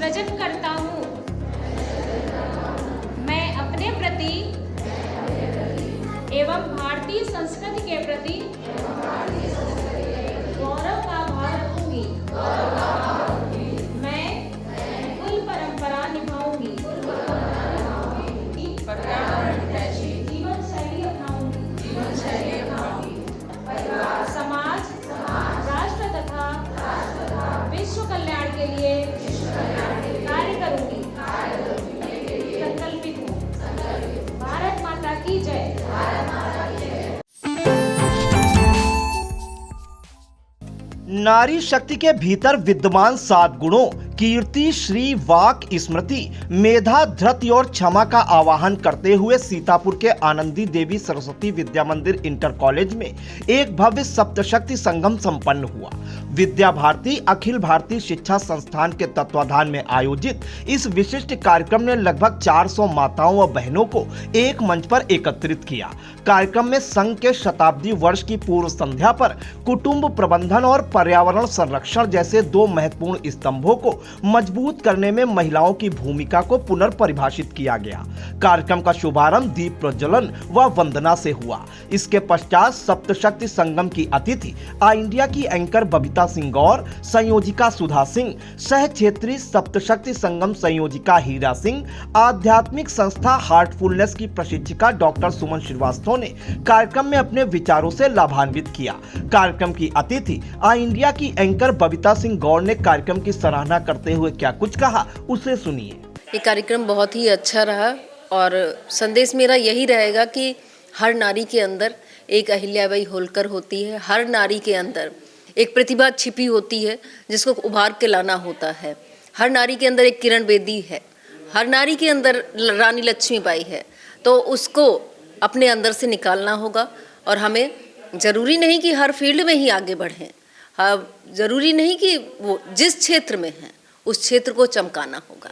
सृजन करता हूँ। मैं अपने प्रति एवं भारतीय संस्कृति के प्रति गौरव का भाव रखूंगी। मैं कुल परंपरा निभाऊंगी। जीवन शैली अपनाऊंगी। समाज, राष्ट्र तथा विश्व कल्याण के लिए कार्य करूंगी। संकल्पित हूँ। भारत माता की जय। नारी शक्ति के भीतर विद्यमान 7 गुणों कीर्ति, श्री, वाक, स्मृति, मेधा, धृति और क्षमा का आवाहन करते हुए सीतापुर के आनंदी देवी सरस्वती विद्या मंदिर इंटर कॉलेज में एक भव्य सप्तशक्ति संगम संपन्न हुआ। विद्या भारती अखिल भारतीय शिक्षा संस्थान के तत्वाधान में आयोजित इस विशिष्ट कार्यक्रम ने लगभग 400 माताओं व बहनों को एक मंच पर एकत्रित किया। कार्यक्रम में संघ के शताब्दी वर्ष की पूर्व संध्या पर कुटुंब प्रबंधन और पर्यावरण संरक्षण जैसे 2 महत्वपूर्ण स्तंभों को मजबूत करने में महिलाओं की भूमिका को पुनर्परिभाषित किया गया। कार्यक्रम का शुभारंभ दीप प्रज्वलन व वंदना से हुआ। इसके पश्चात सप्तशक्ति संगम की अतिथि आई इंडिया की एंकर बबीता सिंह गौर, संयोजिका सुधा सिंह, सह क्षेत्रीय सप्तशक्ति संगम संयोजिका हीरा सिंह, आध्यात्मिक संस्था हार्टफुलनेस की प्रशिक्षिका डॉक्टर सुमन श्रीवास्तव ने कार्यक्रम में अपने विचारों से लाभान्वित किया। कार्यक्रम की अतिथि आई इंडिया की एंकर बबीता सिंह गौर ने कार्यक्रम की सराहना करते हुए क्या कुछ कहा, उसे सुनिए। ये कार्यक्रम बहुत ही अच्छा रहा और संदेश मेरा यही रहेगा कि हर नारी के अंदर एक अहिल्याबाई होलकर होती है। हर नारी के अंदर एक प्रतिभा छिपी होती है जिसको उभार के लाना होता है। हर नारी के अंदर एक किरण बेदी है। हर नारी के अंदर रानी लक्ष्मीबाई है। तो उसको अपने अंदर से निकालना होगा और हमें ज़रूरी नहीं कि हर फील्ड में ही आगे बढ़ें। हाँ, ज़रूरी नहीं कि वो जिस क्षेत्र में हैं उस क्षेत्र को चमकाना होगा।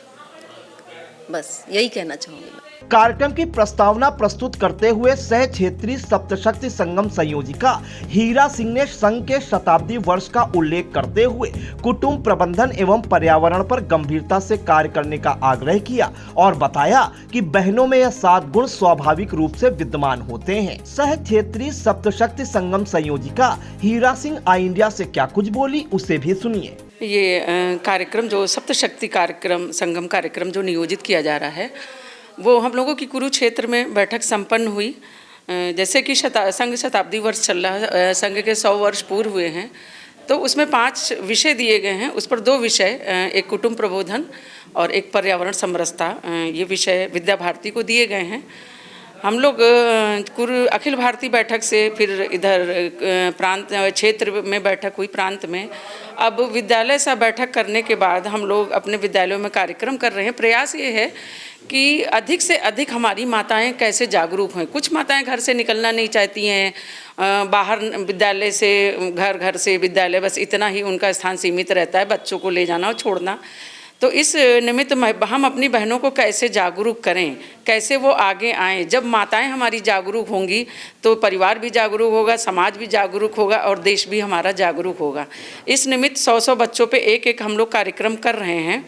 बस यही कहना चाहूँगी मैं। कार्यक्रम की प्रस्तावना प्रस्तुत करते हुए सह क्षेत्रीय सप्तशक्ति संगम संयोजिका हीरा सिंह ने संघ के शताब्दी वर्ष का उल्लेख करते हुए कुटुंब प्रबंधन एवं पर्यावरण पर गंभीरता से कार्य करने का आग्रह किया और बताया कि बहनों में यह 7 गुण स्वाभाविक रूप से विद्यमान होते हैं। सह क्षेत्रीय सप्तशक्ति संगम संयोजिका हीरा सिंह आई इंडिया से क्या कुछ बोली, उसे भी सुनिए। ये कार्यक्रम जो सप्तशक्ति कार्यक्रम संगम कार्यक्रम जो नियोजित किया जा रहा है वो हम लोगों की कुरुक्षेत्र में बैठक संपन्न हुई। जैसे कि संघ शताब्दी वर्ष चल रहा है, संघ के 100 वर्ष पूर्व हुए हैं, तो उसमें 5 विषय दिए गए हैं। उस पर 2 विषय, एक कुटुंब प्रबोधन और एक पर्यावरण समरसता, ये विषय विद्या भारती को दिए गए हैं। हम लोग अखिल भारतीय बैठक से फिर इधर प्रांत क्षेत्र में बैठक हुई प्रांत में। अब विद्यालय से बैठक करने के बाद हम लोग अपने विद्यालयों में कार्यक्रम कर रहे हैं। प्रयास ये है कि अधिक से अधिक हमारी माताएं कैसे जागरूक हों। कुछ माताएं घर से निकलना नहीं चाहती हैं, बाहर विद्यालय से घर से विद्यालय, बस इतना ही उनका स्थान सीमित रहता है, बच्चों को ले जाना और छोड़ना। तो इस निमित्त हम अपनी बहनों को कैसे जागरूक करें, कैसे वो आगे आएँ। जब माताएं हमारी जागरूक होंगी तो परिवार भी जागरूक होगा, समाज भी जागरूक होगा और देश भी हमारा जागरूक होगा। इस निमित्त 100 बच्चों पे एक हम लोग कार्यक्रम कर रहे हैं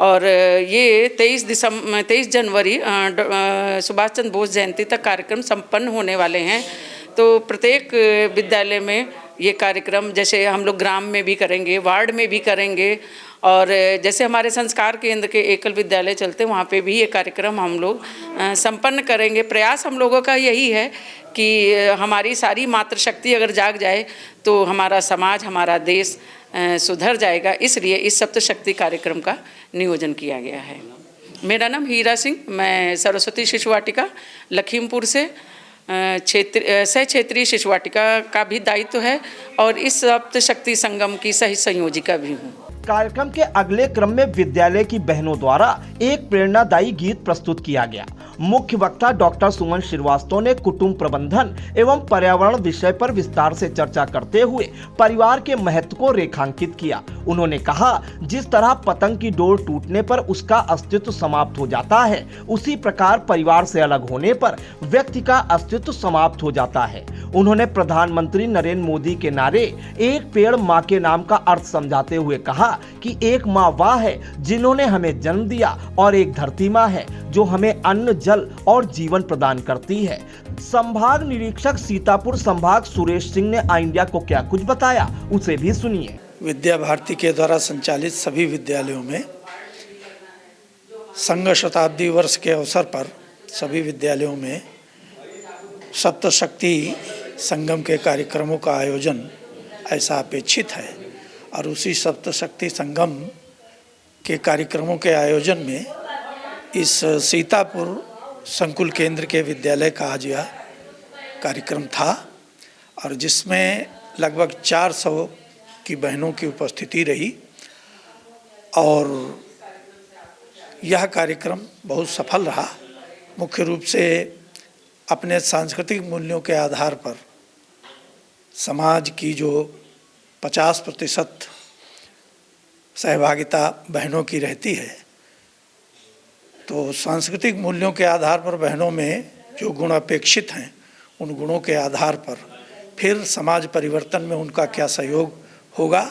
और ये 23 जनवरी सुभाष चंद्र बोस जयंती तक कार्यक्रम संपन्न होने वाले हैं। तो प्रत्येक विद्यालय में ये कार्यक्रम, जैसे हम लोग ग्राम में भी करेंगे, वार्ड में भी करेंगे और जैसे हमारे संस्कार केंद्र के एकल विद्यालय चलते वहाँ पे भी ये कार्यक्रम हम लोग संपन्न करेंगे। प्रयास हम लोगों का यही है कि हमारी सारी मातृशक्ति अगर जाग जाए तो हमारा समाज, हमारा देश सुधर जाएगा। इसलिए इस सप्तशक्ति कार्यक्रम का नियोजन किया गया है। मेरा नाम हीरा सिंह, मैं सरस्वती शिशु वाटिका लखीमपुर से सह क्षेत्रीय शिशु वाटिका का भी दायित्व है और इस सप्तशक्ति संगम की सही संयोजिका भी हूँ। कार्यक्रम के अगले क्रम में विद्यालय की बहनों द्वारा एक प्रेरणादायी गीत प्रस्तुत किया गया। मुख्य वक्ता डॉक्टर सुमन श्रीवास्तव ने कुटुंब प्रबंधन एवं पर्यावरण विषय पर विस्तार से चर्चा करते हुए परिवार के महत्व को रेखांकित किया। उन्होंने कहा, जिस तरह पतंग की डोर टूटने पर उसका अस्तित्व समाप्त हो जाता है, उसी प्रकार परिवार से अलग होने पर व्यक्ति का अस्तित्व समाप्त हो जाता है। उन्होंने प्रधानमंत्री नरेंद्र मोदी के नारे एक पेड़ मां के नाम का अर्थ समझाते हुए कहा कि एक माँ वह है जिन्होंने हमें जन्म दिया और एक धरती माँ है जो हमें अन्न, जल और जीवन प्रदान करती है। संभाग निरीक्षक सीतापुर संभाग सुरेश सिंह ने आई इंडिया को क्या कुछ बताया, उसे भी सुनिए। विद्या भारती के द्वारा संचालित सभी विद्यालयों में संघ शताब्दी वर्ष के अवसर पर सभी विद्यालयों में सप्तशक्ति संगम के कार्यक्रमों का आयोजन ऐसा अपेक्षित है और उसी सप्तशक्ति संगम के कार्यक्रमों के आयोजन में इस सीतापुर संकुल केंद्र के विद्यालय का आज यह कार्यक्रम था और जिसमें लगभग 400 की बहनों की उपस्थिति रही और यह कार्यक्रम बहुत सफल रहा। मुख्य रूप से अपने सांस्कृतिक मूल्यों के आधार पर समाज की जो 50% सहभागिता बहनों की रहती है, तो सांस्कृतिक मूल्यों के आधार पर बहनों में जो गुण अपेक्षित हैं उन गुणों के आधार पर फिर समाज परिवर्तन में उनका क्या सहयोग होगा,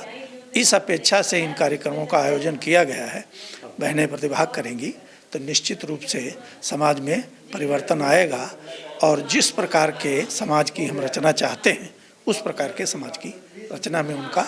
इस अपेक्षा से इन कार्यक्रमों का आयोजन किया गया है। बहनें प्रतिभाग करेंगी तो निश्चित रूप से समाज में परिवर्तन आएगा और जिस प्रकार के समाज की हम रचना चाहते हैं उस प्रकार के समाज की रचना में उनका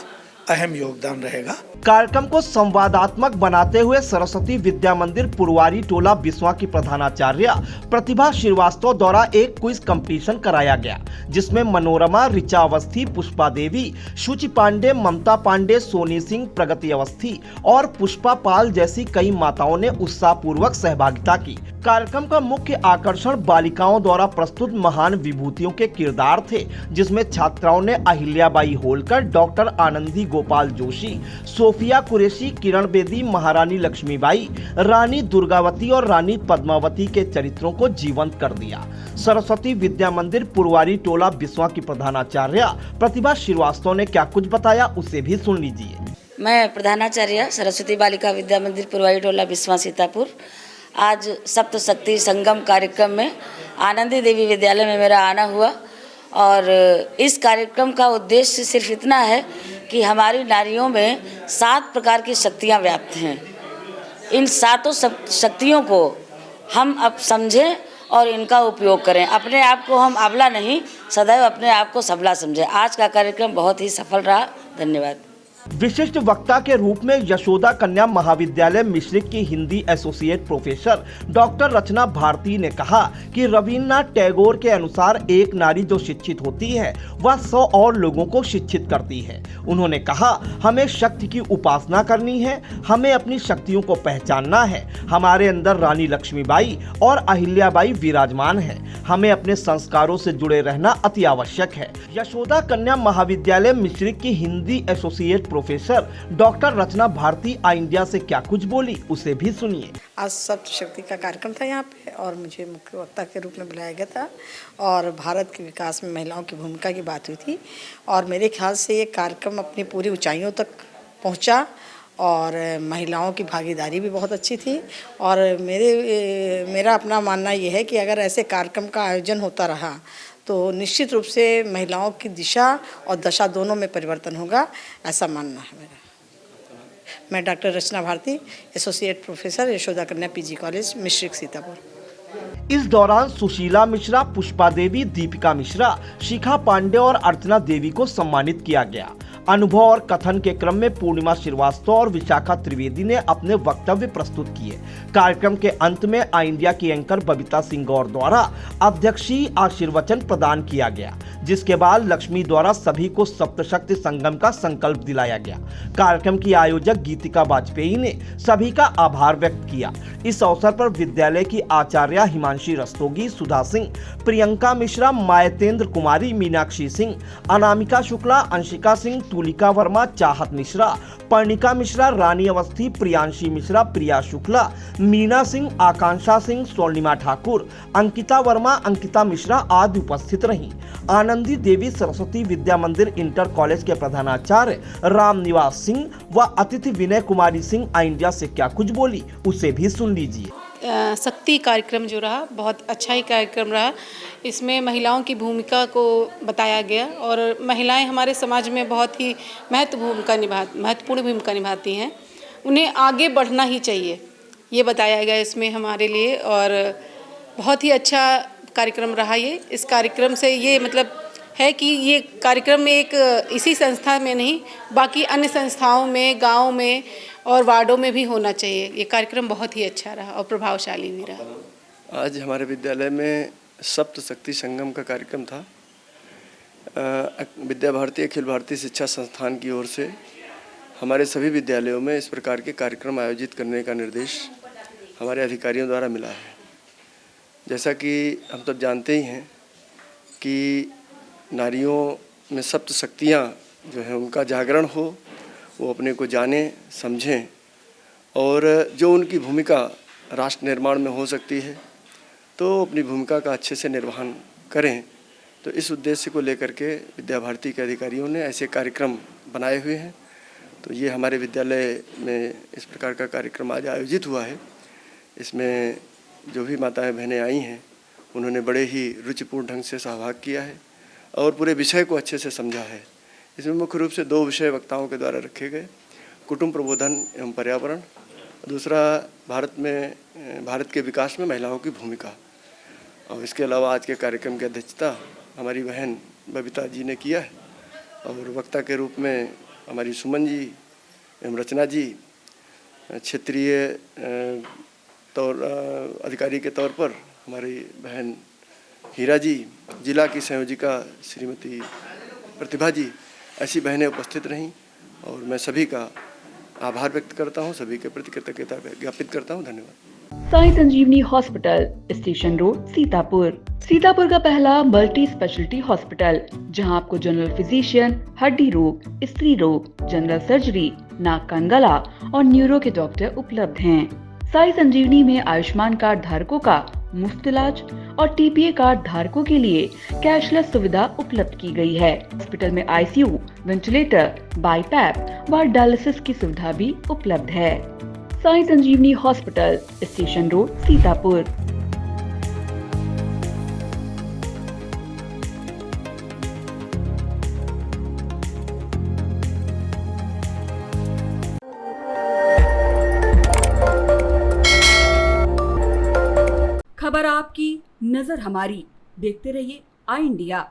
अहम योगदान रहेगा। कार्यक्रम को संवादात्मक बनाते हुए सरस्वती विद्या मंदिर पुरवारी टोला बिस्वा की प्रधानाचार्य प्रतिभा श्रीवास्तव द्वारा एक क्विज कंपटीशन कराया गया, जिसमें मनोरमा, ऋचा अवस्थी, पुष्पा देवी, शुचि पांडे, ममता पांडे, सोनी सिंह, प्रगति अवस्थी और पुष्पा पाल जैसी कई माताओं ने उत्साहपूर्वक सहभागिता की। कार्यक्रम का मुख्य आकर्षण बालिकाओं द्वारा प्रस्तुत महान विभूतियों के किरदार थे, जिसमें छात्राओं ने अहिल्याबाई होलकर, डॉक्टर आनंदी गोपाल जोशी, सोफिया कुरैशी, किरण बेदी, महारानी लक्ष्मीबाई, रानी दुर्गावती और रानी पद्मावती के चरित्रों को जीवंत कर दिया। सरस्वती विद्या मंदिर पुरवारी टोला बिस्वा की प्रधानाचार्य प्रतिभा श्रीवास्तव ने क्या कुछ बताया, उसे भी सुन लीजिए। मैं प्रधानाचार्य सरस्वती बालिका विद्या मंदिर पुरवारी टोला बिस्वा सीतापुर। आज सप्तशक्ति संगम कार्यक्रम में आनंदी देवी विद्यालय में मेरा आना हुआ और इस कार्यक्रम का उद्देश्य सिर्फ इतना है कि हमारी नारियों में 7 प्रकार की शक्तियाँ व्याप्त हैं। इन 7 शक्तियों को हम अब समझें और इनका उपयोग करें। अपने आप को हम अबला नहीं, सदैव अपने आप को सबला समझें। आज का कार्यक्रम बहुत ही सफल रहा। धन्यवाद। विशिष्ट वक्ता के रूप में यशोदा कन्या महाविद्यालय मिश्रिक की हिंदी एसोसिएट प्रोफेसर डॉक्टर रचना भारती ने कहा कि रविन्द्रनाथ टैगोर के अनुसार एक नारी जो शिक्षित होती है वह 100 और लोगों को शिक्षित करती है। उन्होंने कहा, हमें शक्ति की उपासना करनी है, हमें अपनी शक्तियों को पहचानना है। हमारे अंदर रानी लक्ष्मीबाई और अहिल्याबाई विराजमान है। हमें अपने संस्कारों से जुड़े रहना अति आवश्यक है। यशोदा कन्या महाविद्यालय मिश्रिक की हिंदी एसोसिएट प्रोफेसर डॉक्टर रचना भारती आई इंडिया से क्या कुछ बोली, उसे भी सुनिए। आज सप्तशक्ति का कार्यक्रम था यहाँ पे और मुझे मुख्य वक्ता के रूप में बुलाया गया था और भारत के विकास में महिलाओं की भूमिका की बात हुई थी और मेरे ख्याल से ये कार्यक्रम अपनी पूरी ऊंचाइयों तक पहुँचा और महिलाओं की भागीदारी भी बहुत अच्छी थी और मेरा अपना मानना ये है कि अगर ऐसे कार्यक्रम का आयोजन होता रहा तो निश्चित रूप से महिलाओं की दिशा और दशा दोनों में परिवर्तन होगा, ऐसा मानना है मेरा। मैं डॉक्टर रचना भारती, एसोसिएट प्रोफेसर, यशोदा कन्या पीजी कॉलेज, मिश्रिक, सीतापुर। इस दौरान सुशीला मिश्रा, पुष्पा देवी, दीपिका मिश्रा, शिखा पांडे और अर्चना देवी को सम्मानित किया गया। अनुभव और कथन के क्रम में पूर्णिमा श्रीवास्तव और विशाखा त्रिवेदी ने अपने वक्तव्य प्रस्तुत किए। कार्यक्रम के अंत में आई इंडिया की एंकर बबीता सिंह गौर द्वारा अध्यक्षीय आशीर्वचन प्रदान किया गया, जिसके बाद लक्ष्मी द्वारा सभी को सप्तशक्ति संगम का संकल्प दिलाया गया। कार्यक्रम की आयोजक गीतिका वाजपेयी ने सभी का आभार व्यक्त किया। इस अवसर पर विद्यालय की आचार्य हिमांशी रस्तोगी, सुधा सिंह, प्रियंका मिश्रा, मायतेंद्र कुमारी, मीनाक्षी सिंह, अनामिका शुक्ला, अंशिका सिंह, तुलिका वर्मा, चाहत मिश्रा, पर्णिका मिश्रा, रानी अवस्थी, प्रियांशी मिश्रा, प्रिया शुक्ला, मीना सिंह, आकांक्षा सिंह, स्वर्णिमा ठाकुर, अंकिता वर्मा, अंकिता मिश्रा आदि उपस्थित रहीं। आनंदी देवी सरस्वती विद्या मंदिर इंटर कॉलेज के प्रधानाचार्य राम निवास सिंह व अतिथि विनय कुमारी सिंह आई इंडिया से क्या कुछ बोली, उसे भी सुन लीजिए। शक्ति कार्यक्रम जो रहा बहुत अच्छा ही कार्यक्रम रहा। इसमें महिलाओं की भूमिका को बताया गया और महिलाएं हमारे समाज में बहुत ही महत्वपूर्ण भूमिका निभाती हैं। उन्हें आगे बढ़ना ही चाहिए, ये बताया गया इसमें हमारे लिए और बहुत ही अच्छा कार्यक्रम रहा ये। इस कार्यक्रम से ये मतलब है कि ये कार्यक्रम में एक इसी संस्था में नहीं, बाकी अन्य संस्थाओं में, गाँव में और वार्डों में भी होना चाहिए। ये कार्यक्रम बहुत ही अच्छा रहा और प्रभावशाली भी रहा। आज हमारे विद्यालय में सप्त शक्ति संगम का कार्यक्रम था। विद्या भारती अखिल भारतीय शिक्षा संस्थान की ओर से हमारे सभी विद्यालयों में इस प्रकार के कार्यक्रम आयोजित करने का निर्देश हमारे अधिकारियों द्वारा मिला है। जैसा कि हम सब जानते ही हैं कि नारियों में सप्त शक्तियाँ जो है उनका जागरण हो, वो अपने को जाने समझें और जो उनकी भूमिका राष्ट्र निर्माण में हो सकती है तो अपनी भूमिका का अच्छे से निर्वहन करें। तो इस उद्देश्य को लेकर के विद्या भारती के अधिकारियों ने ऐसे कार्यक्रम बनाए हुए हैं। तो ये हमारे विद्यालय में इस प्रकार का कार्यक्रम आज आयोजित हुआ है। इसमें जो भी माताएं बहनें आई हैं उन्होंने बड़े ही रुचिपूर्ण ढंग से सहभाग किया है और पूरे विषय को अच्छे से समझा है। इसमें मुख्य रूप से 2 विषय वक्ताओं के द्वारा रखे गए, कुटुंब प्रबोधन एवं पर्यावरण, दूसरा भारत के विकास में महिलाओं की भूमिका। और इसके अलावा आज के कार्यक्रम की अध्यक्षता हमारी बहन बबीता जी ने किया है और वक्ता के रूप में हमारी सुमन जी एवं रचना जी, क्षेत्रीय अधिकारी के तौर पर हमारी बहन हीरा जी, जिला की संयोजिका श्रीमती प्रतिभा जी, ऐसी बहनें उपस्थित रहीं और मैं सभी का आभार व्यक्त करता हूं, सभी के प्रति कृतज्ञता ज्ञापित करता हूं। धन्यवाद। साई संजीवनी हॉस्पिटल, स्टेशन रोड, सीतापुर का पहला मल्टी स्पेशलिटी हॉस्पिटल, जहां आपको जनरल फिजिशियन, हड्डी रोग, स्त्री रोग, जनरल सर्जरी, नाक कान गला और न्यूरो के डॉक्टर उपलब्ध हैं। साई संजीवनी में आयुष्मान कार्ड धारकों का मुफ्त इलाज और टीपीए कार्ड धारकों के लिए कैशलेस सुविधा उपलब्ध की गई है। हॉस्पिटल में आईसीयू, वेंटिलेटर, बाईपैप व डायलिसिस की सुविधा भी उपलब्ध है। साई संजीवनी हॉस्पिटल, स्टेशन रोड, सीतापुर। खबर आपकी, नजर हमारी। देखते रहिए आई इंडिया।